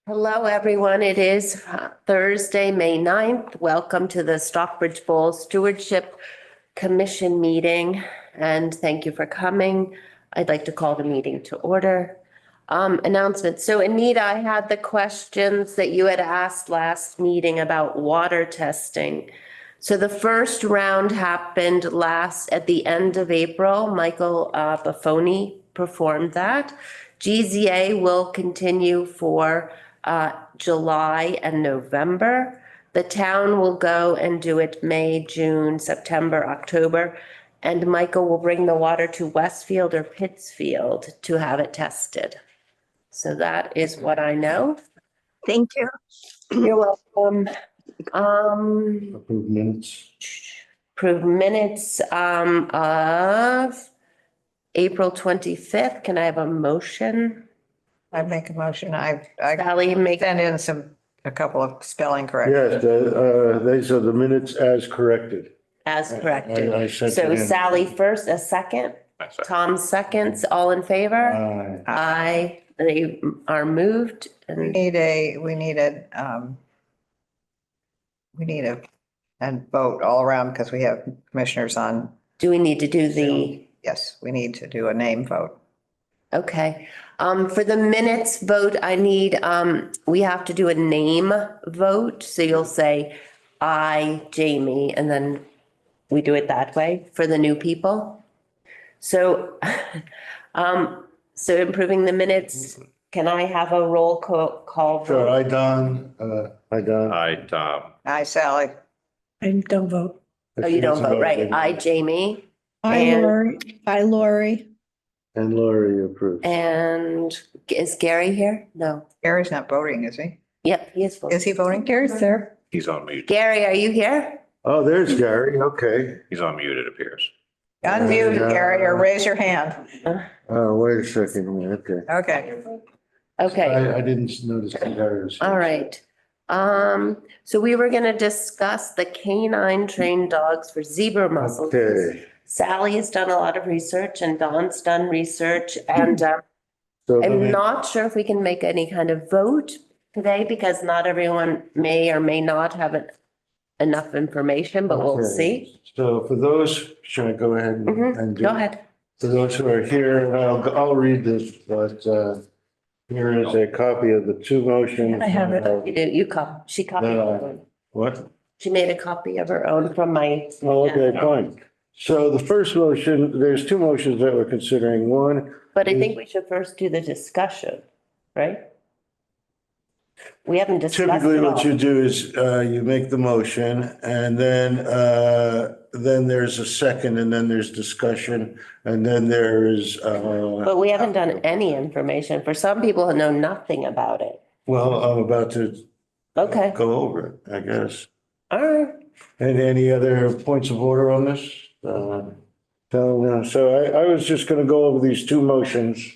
Hello, everyone. It is Thursday, May 9th. Welcome to the Stockbridge Bowl Stewardship Commission meeting, and thank you for coming. I'd like to call the meeting to order. Announcements. So Anita, I had the questions that you had asked last meeting about water testing. So the first round happened at the end of April. Michael Buffoni performed that. GZA will continue for July and November. The town will go and do it May, June, September, October. And Michael will bring the water to Westfield or Pittsfield to have it tested. So that is what I know. Thank you. You're welcome. Approved minutes. Approved minutes of April 25th. Can I have a motion? I make a motion. I Sally, make sent in a couple of spelling Yes, corrections. these are the minutes as corrected. as corrected. I sent it So in. Sally first, a second. Tom seconds, all in favor? Aye. They are moved We and need a vote all around because we have commissioners on. do we need to do the, Yes, we need to do a name vote. okay. For the minutes vote, I need, we have to do a name vote. So you'll say I, Jamie, and then we do it that way for the new people. So, so improving the minutes, can I have a roll call Sure, vote? I, Don, Hi, Tom. Aye, Sally. I don't vote. Oh, you don't vote, right? I, Jamie, Hi, And- Lori. Hi, Lori. And Lori approves. and is Gary here? No. Gary's not voting, is he? Yep, he is. Is he voting? Gary's there. He's on mute. Gary, are you here? Oh, there's Gary, okay. He's on mute, it appears. Unmute Gary or raise your hand. Oh, wait a second, okay. Okay. Okay. I didn't notice that Gary was here. All right. So we were gonna discuss the canine trained dogs for zebra mussels. Okay, Sally has done a lot of research and Dawn's done research and so let I'm me- not sure if we can make any kind of vote today because not everyone may or may not have enough information, but we'll Okay. see. So for those, should I go ahead and Mhm. do? Go ahead. For those who are here, I'll read this, but here is a copy of the two motions. I have it. You do, she copied No. her own. What? She made a copy of her own from my. Oh, okay, fine. So the first motion, there's two motions that we're considering. One, But I think we should first do the discussion, right? We haven't discussed typically it all. what you do is you make the motion and then there's a second and then there's discussion and then there is, But we haven't done any information. For some people who know nothing about it. well, I'm about to Okay, go over it, I guess. all right. And any other points of order on this? So I was just gonna go over these two motions.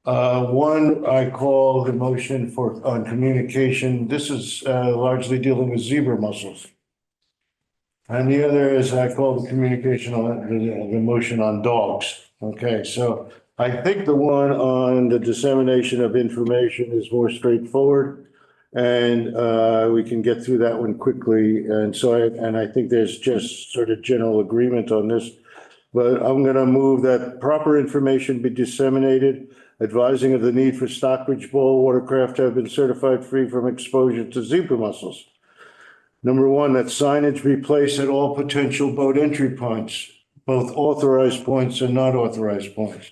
One, I call the motion on communication. This is largely dealing with zebra mussels. And the other is I call the communication on the motion on dogs. Okay, so I think the one on the dissemination of information is more straightforward. And we can get through that one quickly. And so I think there's just sort of general agreement on this. But I'm going to move that proper information be disseminated, advising of the need for Stockbridge Bowl watercraft to have been certified free from exposure to zebra mussels. Number one, that signage be placed at all potential boat entry points, both authorized points and not authorized points.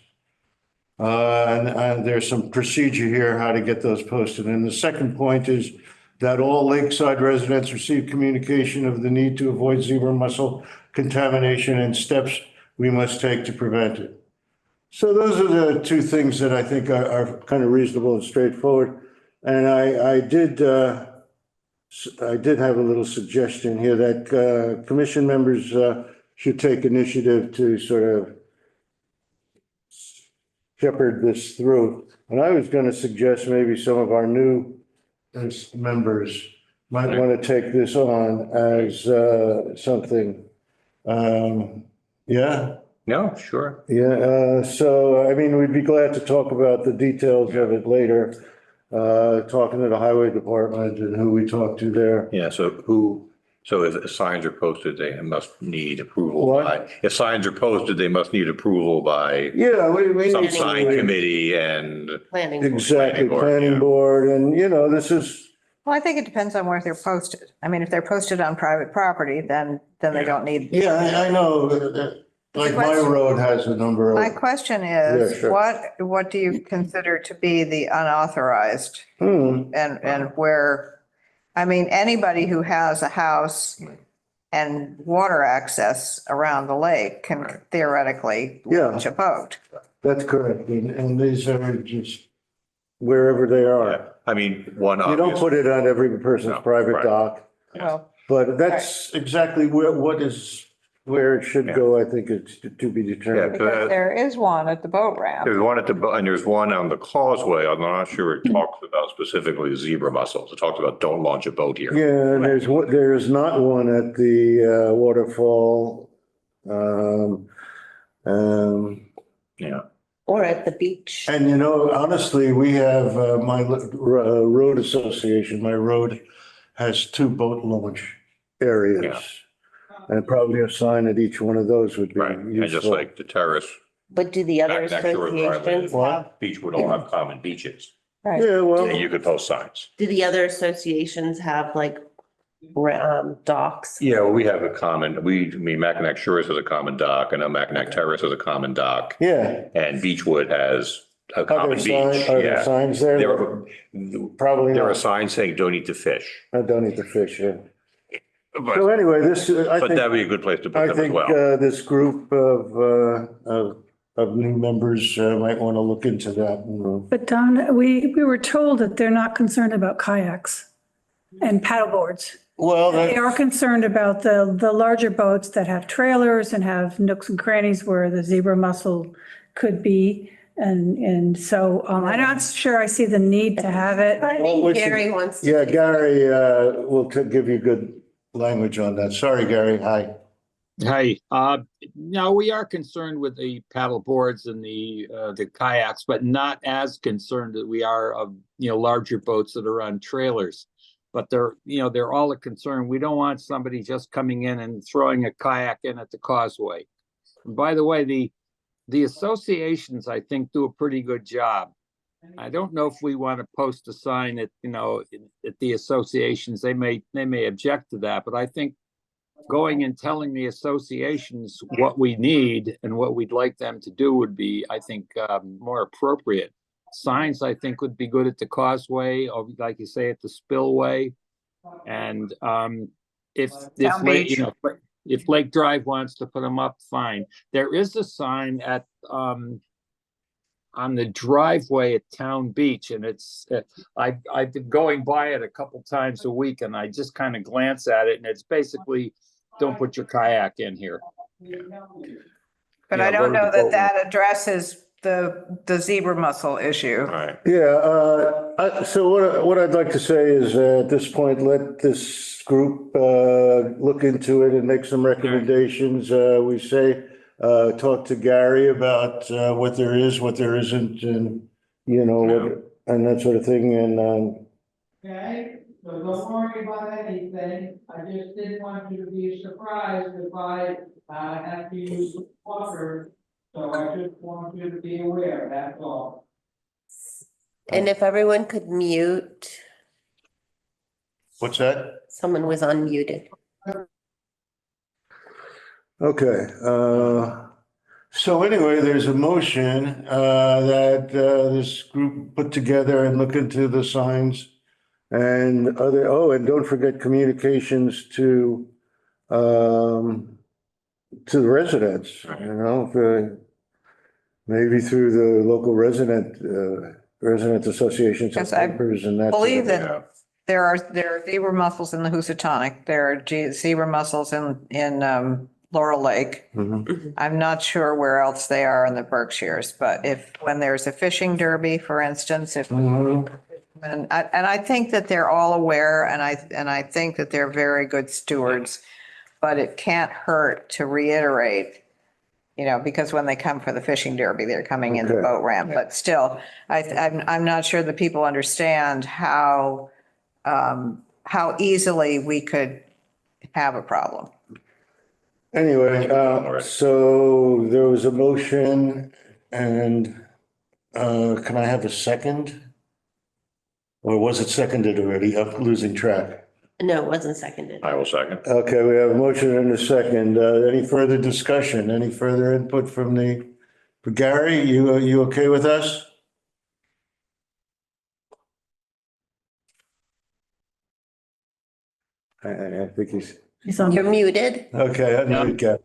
And there's some procedure here how to get those posted. And the second point is that all lakeside residents receive communication of the need to avoid zebra mussel contamination and steps we must take to prevent it. So those are the two things that I think are kind of reasonable and straightforward. And I did have a little suggestion here that commission members should take initiative to sort of shepherd this through. And I was going to suggest maybe some of our new members might want to take this on as something. Yeah, No, sure. yeah. So, I mean, we'd be glad to talk about the details of it later. talking to the highway department and who we talked to there. Yeah, so if signs are posted, they must need approval What? by, if signs are posted, they must need approval by Yeah, we some need sign to- committee and, Planning. board. Exactly, Planning board, planning yeah. board, and this is, Well, I think it depends on where they're posted. I mean, if they're posted on private property, then they don't need. yeah, I know, like my question- road has a number My of, question Yeah, is, sure. what do you consider to be the unauthorized? And where, I mean, anybody who has a house and water access around the lake can theoretically Yeah. launch a boat. that's correct, and these are just wherever they yeah, are. I mean, one You don't obvious. put it on every person's No, private right. dock, Well, but that's exactly where it should go, I think it's to be determined. because there is one at the boat ramp. There's one and there's one on the causeway. I'm not sure it talks about specifically zebra mussels. It talks about don't launch a boat here. Yeah, and there is not one at the waterfall. Yeah. Or at the beach. And honestly, we have my road association, my road has 2 boat launch areas. Yeah. And probably a sign at each one of those would be Right, and just useful. like the terrace, But do the other back next door where I live, associations have, beach would all have common beaches. Right. Yeah, well, And you could post signs. do the other associations have like docks? Yeah, well, we have a common, I mean, Mackinac Shores has a common dock, and Mackinac Terrace has a common dock, yeah. and Beechwood has a Are common there beach, are there yeah. signs there? There, Probably there are not. signs saying don't eat the fish, I don't eat the fish, yeah. So but, anyway, I but think, that'd be a good place to put I them as think well. this group of new members might want to look into that. But Don, we were told that they're not concerned about kayaks and paddleboards. Well, They are concerned about the larger boats that have trailers and have nooks and crannies where the zebra mussel could be. And so I'm not sure I see the need to have it. I Well, think we should- Gary wants to. yeah, Gary will give you good language on that. Sorry, Gary, hi. Hi, no, we are concerned with the paddle boards and the kayaks, but not as concerned that we are of, larger boats that are on trailers. But they're all a concern. We don't want somebody just coming in and throwing a kayak in at the causeway. And by the way, the associations, I think, do a pretty good job. I don't know if we want to post a sign at the associations. They may object to that, but I think going and telling the associations what we need and what we'd like them to do would be, I think, more appropriate. Signs, I think, would be good at the causeway, or like you say, at the spillway. And if Town Beach. if Lake Drive wants to put them up, fine. There is a sign at on the driveway at Town Beach, and it's I've been going by it a couple times a week, and I just kind of glance at it, and it's basically, don't put your kayak in here. But I don't know that addresses the zebra mussel issue. All right. Yeah, so what I'd like to say is at this point, let this group look into it and make some recommendations. We say, talk to Gary about what there is, what there isn't, and, and that sort of thing. And Okay, so don't worry about anything. I just didn't want you to be surprised if I have to use water. So I just want you to be aware, that's all. And if everyone could mute, what's that? someone was unmuted. Okay, so anyway, there's a motion that this group put together and look into the signs and and don't forget communications to the residents, maybe through the local resident associations and Yes, I papers and that. believe sort of that there are zebra mussels in the Housatonic. There are zebra mussels in Laurel Lake. thing. I'm not sure where else they are in the Berkshires, but when there's a fishing derby, for instance, Mhm. and I think that they're all aware, and I think that they're very good stewards, but it can't hurt to reiterate, you know, because when they come for the fishing derby, they're coming in the Okay. boat ramp, but still, I'm not sure that people understand how easily we could have a problem. Anyway, so there was a motion and can I have a second? Or was it seconded already? I'm losing track. No, it wasn't seconded. I will second. Okay, we have a motion and a second. Any further discussion? Any further input from for Gary? You okay with us? I think He's on. You're muted. okay, unmute Gary.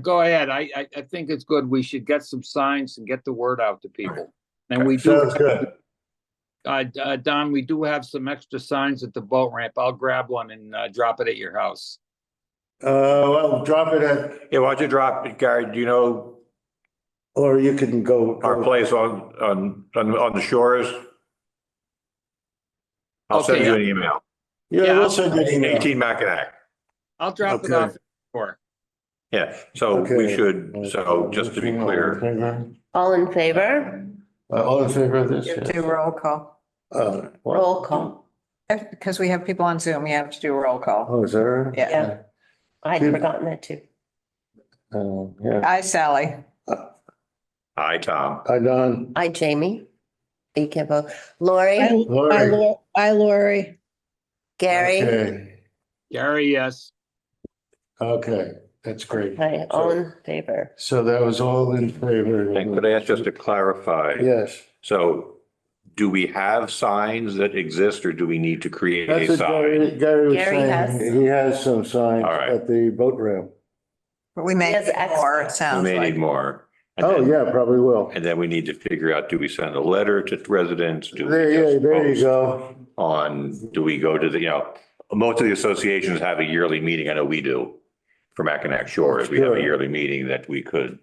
Go ahead. I think it's good. We should get some signs and get the word out to people. And we do, Sounds good. Don, we do have some extra signs at the boat ramp. I'll grab one and drop it at your house. Well, drop it at, Yeah, why don't you drop it, Gary? Do you know or you can go. our place on the shores? I'll send Okay, you an email. Yeah, we'll send you an email. 18 Mackinac. I'll drop it Okay. off. For Yeah, so we Okay. should, so just to be clear, All in favor? All in favor of this? You have to Yes. do roll call. What? Roll call. Because we have people on Zoom, you have to do a roll call. Oh, is there? Yeah. I'd forgotten that too. Yeah. Hi, Sally. hi, Tom. Hi, Don. Hi, Jamie. You can't vote. Lori, Lori. Hi, Lori. Gary. Okay, Gary, yes. okay, that's great. Hi, all in favor. So that was all in favor. And could I ask just to clarify? Yes. So do we have signs that exist or do we need to create That's a what sign? Gary was Gary has- saying. He has some signs All right. at the boat ramp. But we may Yes, need more, it We sounds may like. need more. And Oh, then- yeah, probably will. And then we need to figure out, do we send a letter to residents? Do we There, just there you post go. do we go to most of the associations have a yearly meeting. I know we do. For Mackinac Shores, we have Sure. a yearly meeting that we could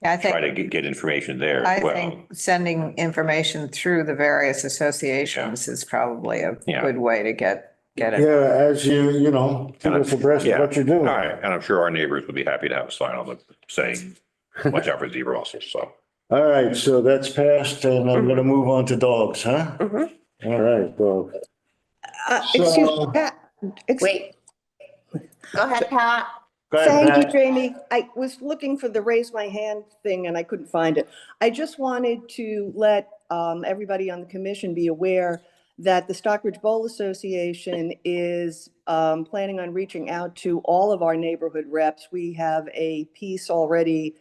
I try to think, get information there I as well. think sending information through the various associations is probably a Yeah. good way to get it. Yeah, as you know, keep us abreast of Yeah. what you're doing. All right, and I'm sure our neighbors would be happy to have a sign on the saying, watch out for zebra mussels, so. All right, so that's passed and I'm gonna move on to dogs, huh? Mhm. All right, dog. Excuse So- me, Pat. Wait. Go ahead, Pat. Go ahead, Thank you, Pat. Jamie. I was looking for the raise my hand thing and I couldn't find it. I just wanted to let everybody on the commission be aware that the Stockbridge Bowl Association is planning on reaching out to all of our neighborhood reps. We have a piece already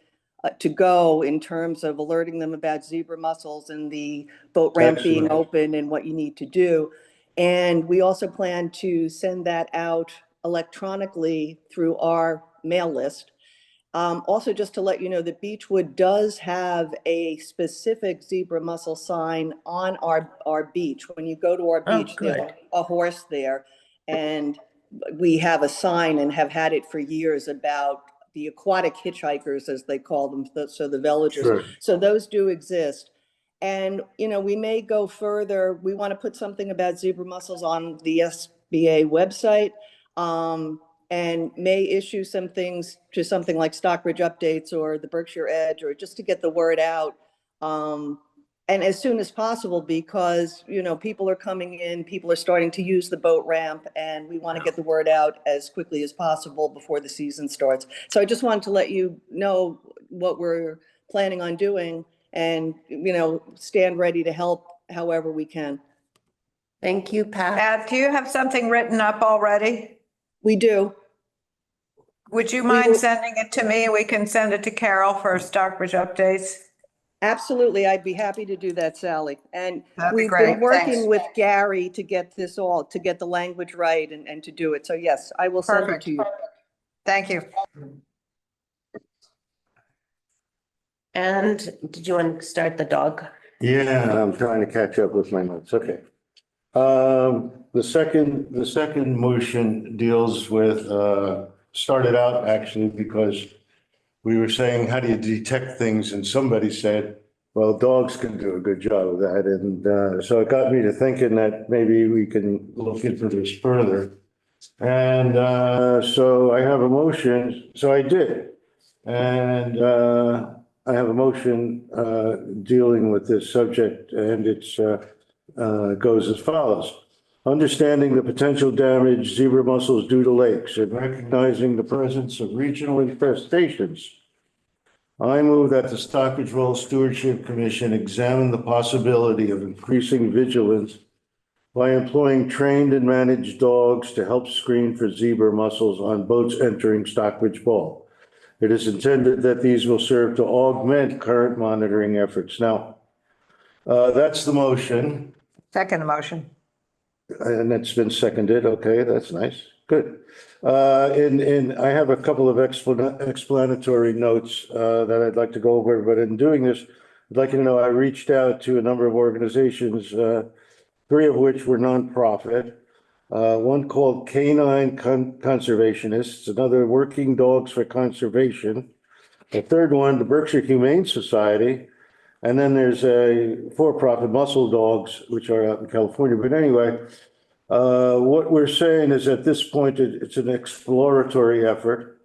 to go in terms of alerting them about zebra mussels and the boat ramp being Excellent. open and what you need to do. And we also plan to send that out electronically through our mail list. Also, just to let you know that Beechwood does have a specific zebra mussel sign on our beach. When you go to our Oh, beach, there's good. a horse there. And we have a sign and have had it for years about the aquatic hitchhikers, as they call them, so the villagers. Sure. So those do exist. And, we may go further. We want to put something about zebra mussels on the SBA website. And may issue some things to something like Stockbridge Updates or the Berkshire Edge, or just to get the word out. And as soon as possible, because, people are coming in, people are starting to use the boat ramp, and we want to get the word out as quickly as possible before the season starts. So I just wanted to let you know what we're planning on doing and, stand ready to help however we can. Thank you, Pat. Pat, do you have something written up already? We do. Would you We mind will- sending it to me? We can send it to Carol for Stockbridge updates. Absolutely. I'd be happy to do that, Sally. And That'd be we've great. been working Thanks. with Gary to get to get the language right and to do it. So yes, I will send it Perfect. to you. Thank you. And did you want to start the dog? Yeah, I'm trying to catch up with my notes. Okay. The second motion deals with, started out actually because we were saying, how do you detect things? And somebody said, well, dogs can do a good job of that. And so it got me to thinking that maybe we can look into this further. And so I have a motion, so I did. And I have a motion dealing with this subject, and it's goes as follows. Understanding the potential damage zebra mussels do to lakes and recognizing the presence of regional infestations, I move that the Stockbridge Stewardship Commission examine the possibility of increasing vigilance by employing trained and managed dogs to help screen for zebra mussels on boats entering Stockbridge Bowl. It is intended that these will serve to augment current monitoring efforts. Now, that's the motion, Second motion. and it's been seconded. Okay, that's nice. Good. I have a couple of explanatory notes that I'd like to go over, but in doing this, I'd like you to know I reached out to a number of organizations, three of which were nonprofit. One called Canine Conservationists, another Working Dogs for Conservation, the third one, the Berkshire Humane Society, and then there's a for-profit Muscle Dogs, which are out in California. But anyway, what we're saying is at this point, it's an exploratory effort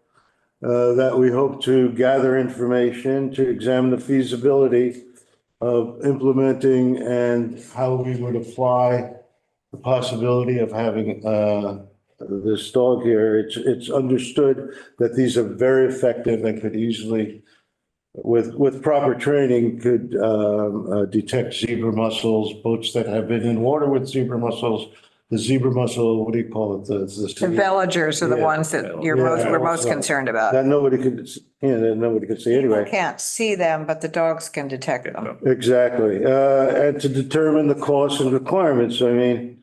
that we hope to gather information to examine the feasibility of implementing and how we would apply the possibility of having this dog here. It's understood that these are very effective and could easily, with proper training, could detect zebra mussels, boats that have been in water with zebra mussels. The zebra mussel, what do you call it? The villagers are the Yeah. ones that we're most concerned about. That nobody could, that nobody could see anyway. People can't see them, but the dogs can detect them. Exactly. And to determine the costs and requirements, I mean,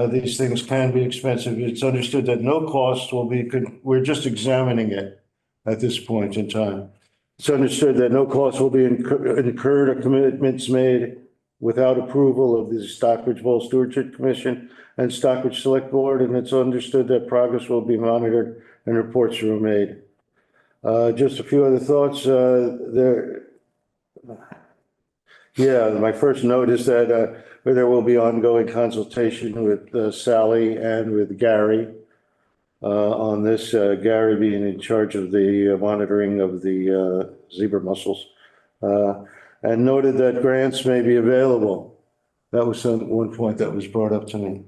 these things can be expensive. It's understood that no cost will be, we're just examining it at this point in time. It's understood that no cost will be incurred or commitments made without approval of the Stockbridge Bowl Stewardship Commission and Stockbridge Select Board, and it's understood that progress will be monitored and reports are made. Just a few other thoughts. My first note is that there will be ongoing consultation with Sally and with Gary on this, Gary being in charge of the monitoring of the zebra mussels. And noted that grants may be available. That was one point that was brought up to me.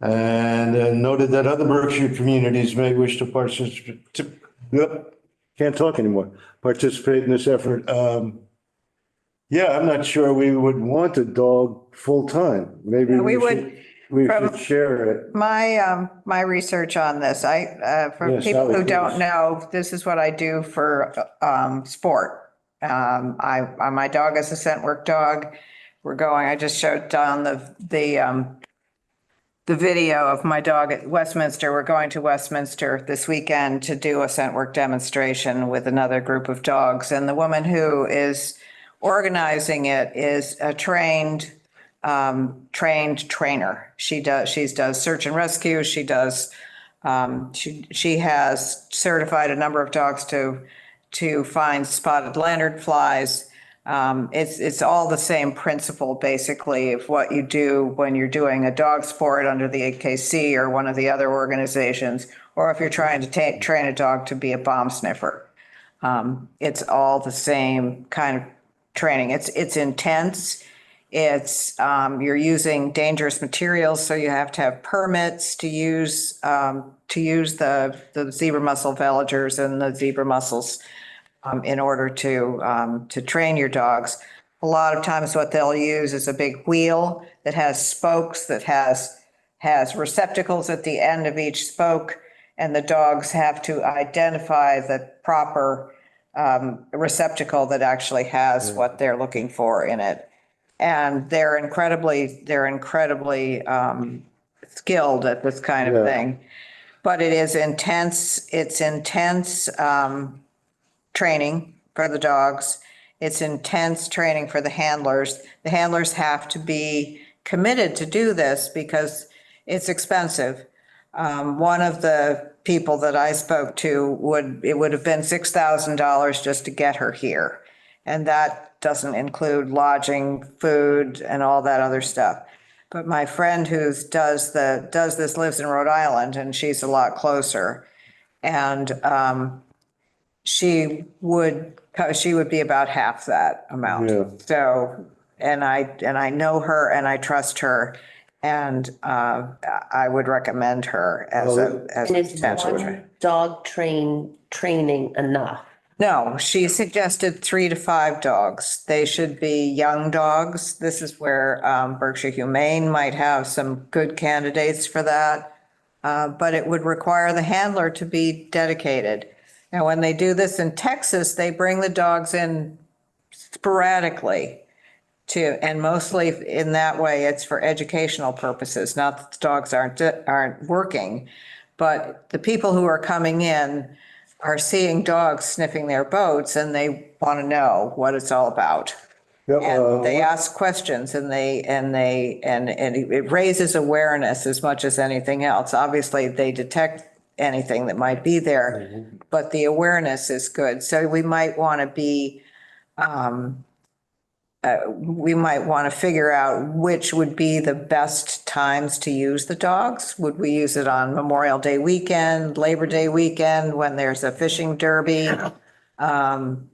And noted that other Berkshire communities may wish to participate. Can't talk anymore. Participate in this effort. I'm not sure we would want a dog full-time. Maybe We we from- should share it. My research on this, for Yes, people Sally, who don't please. know, this is what I do for sport. My dog is a scent work dog. I just showed Don the video of my dog at Westminster. We're going to Westminster this weekend to do a scent work demonstration with another group of dogs. And the woman who is organizing it is a trained trainer. She does search and rescue. She has certified a number of dogs to find spotted lanternflies. It's all the same principle, basically, of what you do when you're doing a dog sport under the AKC or one of the other organizations, or if you're trying to train a dog to be a bomb sniffer. It's all the same kind of training. It's intense. You're using dangerous materials, so you have to have permits to use the zebra mussel villagers and the zebra mussels in order to train your dogs. A lot of times what they'll use is a big wheel that has spokes, that has receptacles at the end of each spoke, and the dogs have to identify the proper receptacle that actually has what they're looking for in it. And they're incredibly skilled at this kind of thing. But it is intense. It's intense training for the dogs. It's intense training for the handlers. The handlers have to be committed to do this because it's expensive. One of the people that I spoke to would have been $6,000 just to get her here. And that doesn't include lodging, food, and all that other stuff. But my friend who does this lives in Rhode Island, and she's a lot closer. And she would be about half that Yeah. amount. So, and I know her and I trust her. And I would recommend her as a And is potential. one dog training enough? No, she suggested 3 to 5 dogs. They should be young dogs. This is where Berkshire Humane might have some good candidates for that. But it would require the handler to be dedicated. Now, when they do this in Texas, they bring the dogs in sporadically and mostly in that way, it's for educational purposes, not that the dogs aren't working. But the people who are coming in are seeing dogs sniffing their boats and they want to know what it's all about. And they ask questions and it raises awareness as much as anything else. Obviously, they detect anything that might be there, but the awareness is good. So we might want to figure out which would be the best times to use the dogs. Would we use it on Memorial Day weekend, Labor Day weekend, when there's a fishing derby? High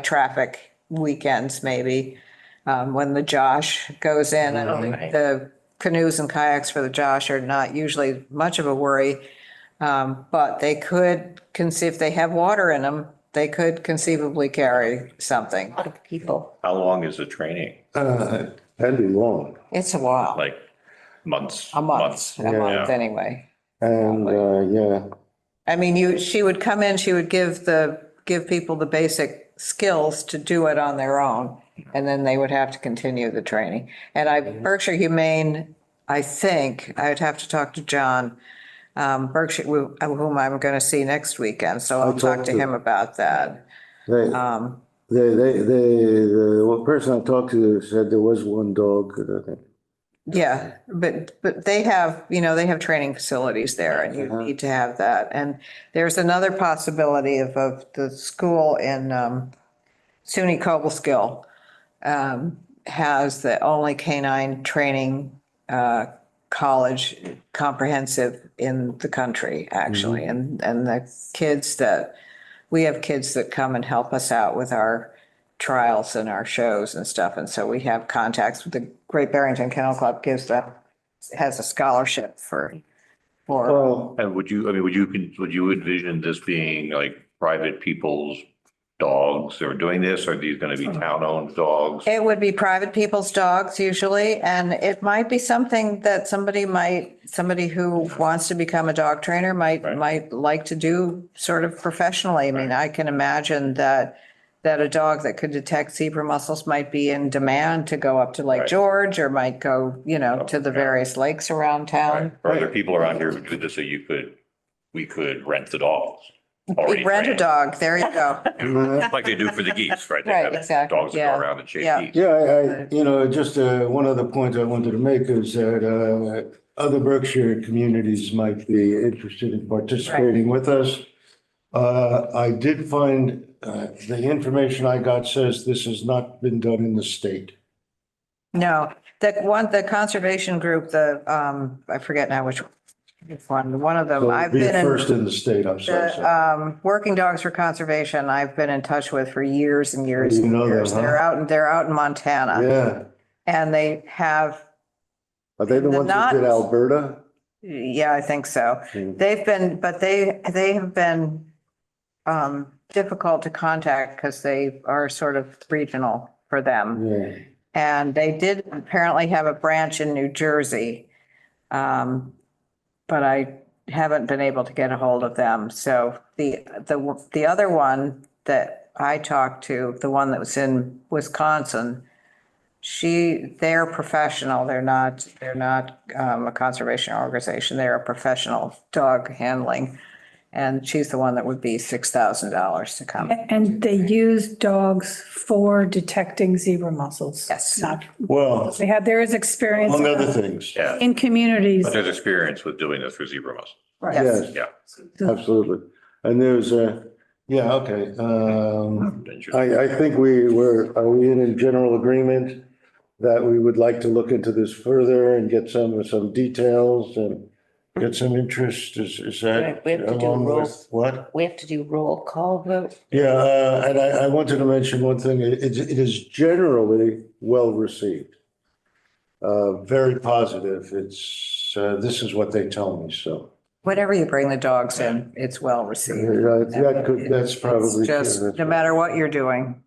traffic weekends, maybe, when the Josh goes in. I don't think the canoes and kayaks for the Josh are not usually much of a worry. But they could if they have water in them, they could conceivably carry something. A lot of people. How long is the training? That'd be long. It's a while, Like months? a month anyway. And, yeah, I mean, she would come in, she would give people the basic skills to do it on their own. And then they would have to continue the training. And Berkshire Humane, I think, I'd have to talk to John, Berkshire, whom I'm going to see next weekend. So I'll talk to him about that. the person I talked to said there was one dog. Yeah, but they have training facilities there and you need to have that. And there's another possibility of the school in SUNY Cobleskill has the only canine training college comprehensive in the country, actually. And we have kids that come and help us out with our trials and our shows and stuff. And so we have contacts with the Great Barrington Kennel Club has a scholarship for. And would you envision this being like private people's dogs or doing this? Or are these going to be town-owned dogs? It would be private people's dogs usually, and it might be something that somebody who wants to become a dog trainer might like to do sort of professionally. I mean, I can imagine that a dog that could detect zebra mussels might be in demand to go up to Lake George or might go, to the various lakes around town. Or other people around here who do this, so we could rent the dogs. We'd rent a dog, there you go. Like they do for the geese, right? They Right, have exactly, dogs that yeah. go around and chase Yeah. geese. Yeah, just one other point I wanted to make is that other Berkshire communities might be interested in participating with us. I did find the information I got says this has not been done in the state. No, the conservation group, I forget now which one of them, So I've be been in. first in the state, I'm sorry. The Working Dogs for Conservation, I've been in touch with for years and years You and know them, years. huh? They're out in Montana Yeah. and they have, Are they the ones that did Alberta? yeah, I think so. Hmm. They have been difficult to contact because they are sort of regional for them. Yeah. And they did apparently have a branch in New Jersey. But I haven't been able to get a hold of them. So the other one that I talked to, the one that was in Wisconsin, they're professional. They're not a conservation organization. They're a professional dog handling. And she's the one that would be $6,000 to come. And they use dogs for detecting zebra mussels. Yes. Well, There is experience among other things. Yeah, in communities. but there's experience with doing this for zebra mussels. Yes, Yeah. absolutely. And there's okay. Interesting. I think are we in general agreement that we would like to look into this further and get some details and get some interest? Is that Right, we have to do along roll. with what? We have to do roll call vote. Yeah, and I wanted to mention one thing. It is generally well received. Very positive. This is what they tell me, so. Whenever you bring the dogs in, it's well received. That's probably It's just, true. no matter what you're doing.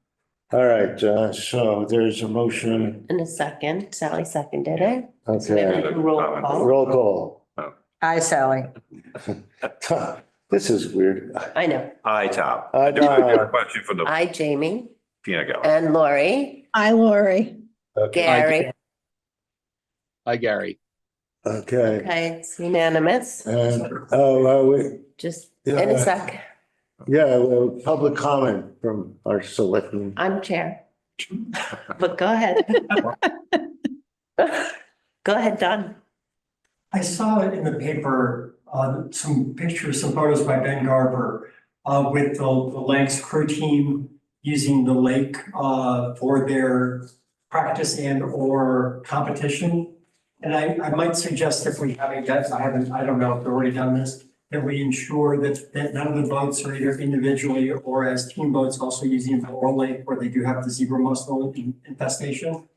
All right, so there's a motion. In a second, Sally seconded it. So we have Okay, to do roll call. roll call. Hi, Sally. This is weird. I know. Hi, Tom. Hi, Do you have a Tom. question for the I, Jamie, peanut gallery? and Lori, Hi, Lori. Okay, Gary. Hi, Gary. okay. Okay, it's unanimous. And, Just in a sec. public comment from our selectmen. I'm chair. But go ahead. Go ahead, Don. I saw it in the paper, some pictures, some photos by Ben Garber with the Lanx crew team using the lake for their practice and or competition. And I might suggest if we haven't yet, I don't know if we've already done this, that we ensure that none of the boats are either individually or as team boats also using the Laurel Lake where they do have the zebra mussel infestation.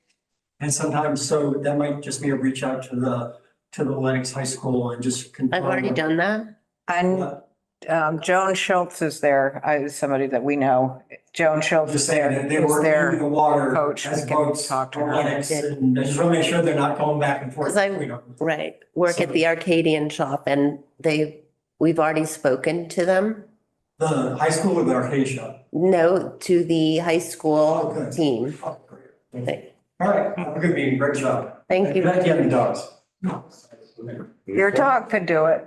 And sometimes, so that might just be a reach out to the Lennox High School and just. I've already done that. And Joan Schultz is there, somebody that we know. Joan Schultz Just is saying there. that they is were there. in the water coach, as we can boats talk to for her. Lennox, and I just want to make sure they're not going back and forth. Because I, between them. right, work at the Arcadian shop and we've already spoken to them. The high school or the arcade shop? No, to the high school Okay. team. Oh, great. All right, have a good meeting, great job. Thank you. Back in the dogs. Your dog could do it.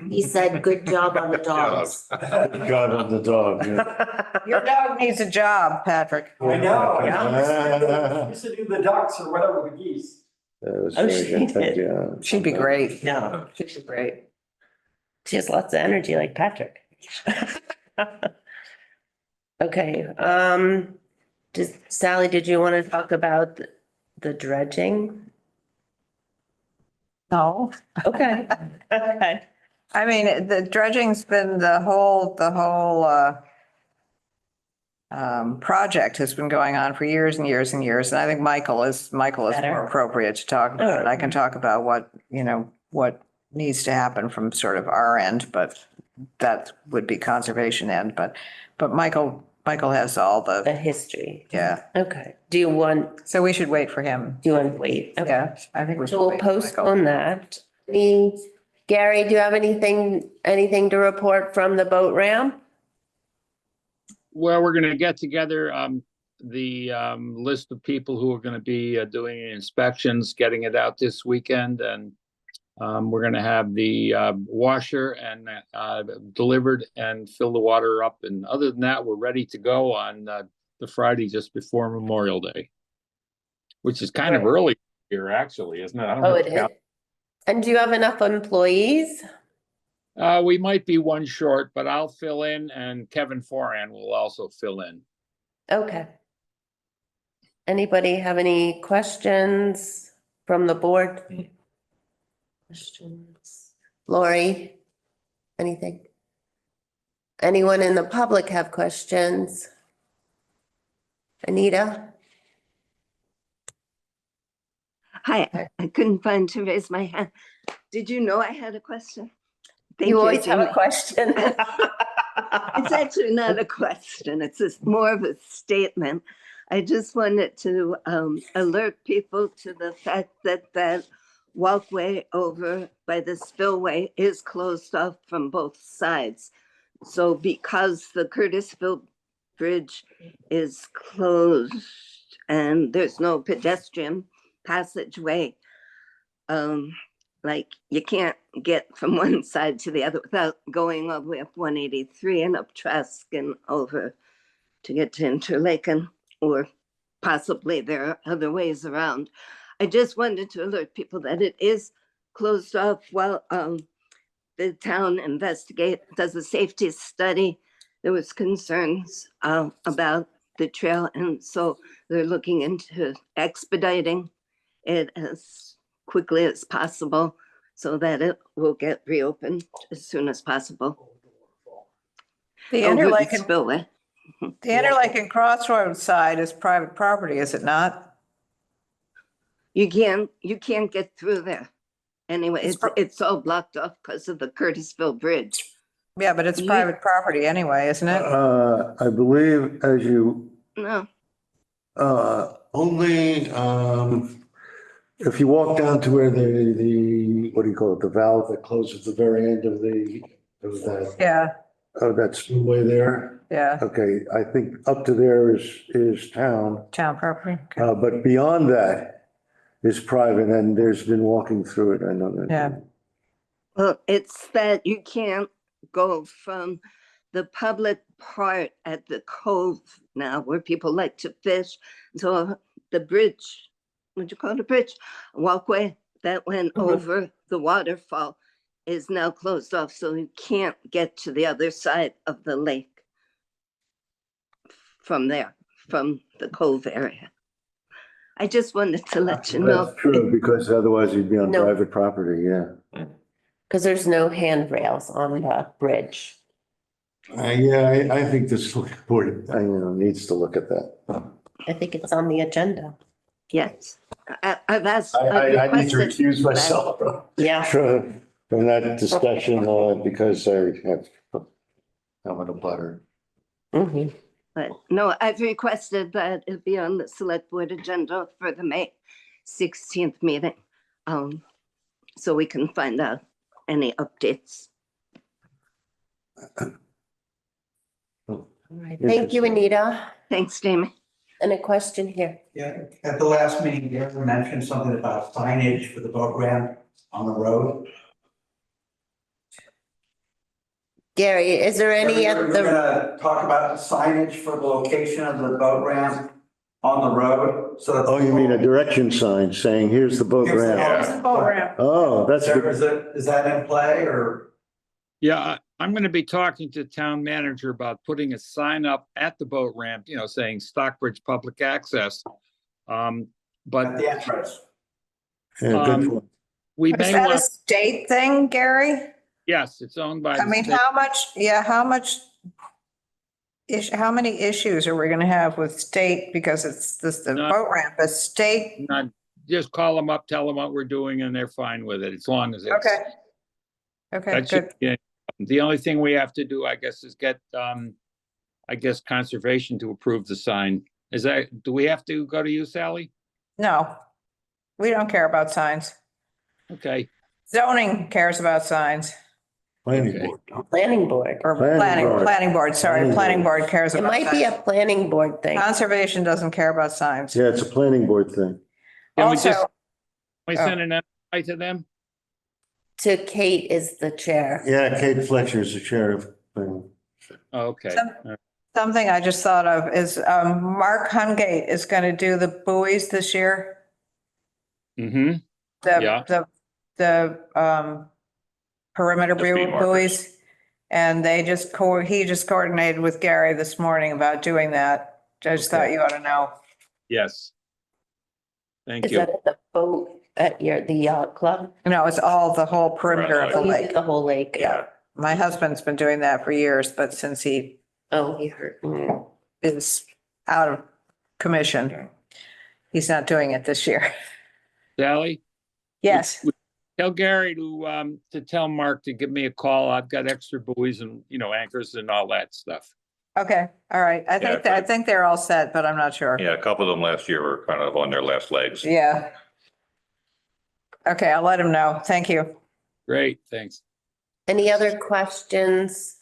He said, good job on the dogs. God of the dog. Yeah. Your dog needs a job, Patrick. I know, Yeah. I used to do the ducks or whatever, the geese. That was Oh, very she good. did. Yeah. She'd be great. No, She'd be great. she has lots of energy like Patrick. Okay, Sally, did you want to talk about the dredging? No. Okay, okay. I mean, the dredging's been the whole project has been going on for years and years and years. And I think Michael is Better. more appropriate to talk about it. I can talk about what needs to happen from sort of our end, but that would be conservation end. But Michael has all The the, history. yeah. Okay, do you want So we should wait for him. to wait? Okay. Yeah, I think we should. So we'll wait for Michael. postpone that. Gary, do you have anything to report from the boat ramp? Well, we're gonna get together, the, list of people who are gonna be, doing inspections, getting it out this weekend, and we're gonna have the, washer and, delivered and fill the water up, and other than that, we're ready to go on, the Friday just before Memorial Day, which is kind of Right. early here, actually, isn't it? I don't Oh, know. it is? And do you have enough employees? We might be one short, but I'll fill in, and Kevin Foran will also fill in. Okay. Anybody have any questions from the board? Questions? Lori, anything? Anyone in the public have questions? Anita? Hi, I couldn't find to raise my hand. Did you know I had a question? Thank You always have a Jamie. question. It's actually not a question, it's just more of a statement. I just wanted to alert people to the fact that that walkway over by the spillway is closed off from both sides. So because the Curtisville Bridge is closed and there's no pedestrian passageway, like you can't get from one side to the other without going all the way up 183 and up Trask and over to get to Interlaken, or possibly there are other ways around. I just wanted to alert people that it is closed off while the town does a safety study. There was concerns about the trail, and so they're looking into expediting it as quickly as possible so that it will get reopened as soon as possible. The Over the Interlake and, spillway. the Interlake and Crossroads side is private property, is it not? You can't get through there. Anyway, it's all blocked off because of the Curtisville Bridge. Yeah, but it's You- private property anyway, isn't it? I believe as you, No, only, if you walk down to where what do you call it, the valve that closes the very end of Yeah, that spillway there. yeah, Okay, I think up to there is town, town property. Okay. but beyond that is private, and there's been walking through it, I know that. Yeah. well, it's that you can't go from the public part at the cove now where people like to fish. So the bridge, what'd you call it, a bridge? Walkway that went over the waterfall is now closed off, so you can't get to the other side of the lake from there, from the cove area. I just wanted to let you know. That's true, because otherwise you'd be on No. private property, yeah. Because there's no handrails on the bridge. Yeah, I think the select board, needs to look at that. I think it's on the agenda. Yes, I've asked. I need to requested recuse that. myself Yeah. from that discussion, because I have, I'm in a butter. Mhm. But no, I've requested that it be on the select board agenda for the May 16th meeting. So we can find out any updates. All right. Thank you, Anita. Thanks, Jamie. And a question here. Yeah, at the last meeting, you ever mentioned something about signage for the boat ramp on the road? Gary, is there any We're of the, gonna talk about signage for the location of the boat ramp on the road, so. that- Oh, you mean a direction sign saying, here's the boat Here's the- ramp? It's a boat ramp. Oh, that's good. Is that in play or? Yeah, I'm going to be talking to town manager about putting a sign up at the boat ramp, saying Stockbridge Public Access. At But the entrance. Yeah, good point. we Is may that a want, state thing, Gary? yes, it's owned by. I the mean, state. how many issues are we gonna have with state, because it's the None. boat ramp is state? Not, just call them up, tell them what we're doing, and they're fine with it, as long as it's. Okay. Okay, That should good. be- The only thing we have to do, I guess, is get, conservation to approve the sign. Do we have to go to you, Sally? No, we don't care about signs. Okay, Zoning cares about signs, Planning Okay. board. planning board? or Planning board. planning board, sorry, Planning planning board. board cares It about might be a signs. planning board thing. Conservation doesn't care about signs. Yeah, it's a planning board thing. Can we Also, just- we send an invite to them? To Kate is the chair. Yeah, Kate Fletcher is the chair of. Okay. Some- something I just thought of is, Mark Hungate is gonna do the buoys this year. Mm-hmm. Yeah. The perimeter The speed markers. buoys. And he just coordinated with Gary this morning about doing that. I just thought you ought to know. Yes. Thank Is you. that at the boat at the yacht club? No, it's all the whole perimeter of the Oh, you did lake. the whole lake. Yeah. My husband's been doing that for years, but since he Oh, he hurt. is out of commission, he's not doing it this year. Sally? Yes, Tell Gary to tell Mark to give me a call. I've got extra buoys and, anchors and all that stuff. okay, all right. I think they're all set, but I'm not sure. Yeah, a couple of them last year were kind of on their last legs. Yeah. Okay, I'll let him know. Thank you. Great, thanks. Any other questions?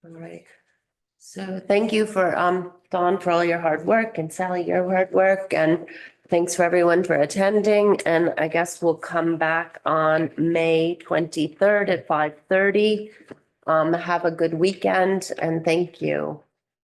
All right. So thank you for, Dawn, for all your hard work, and Sally, your hard work, and thanks for everyone for attending. And I guess we'll come back on May 23rd at 5:30. Have a good weekend, and thank you.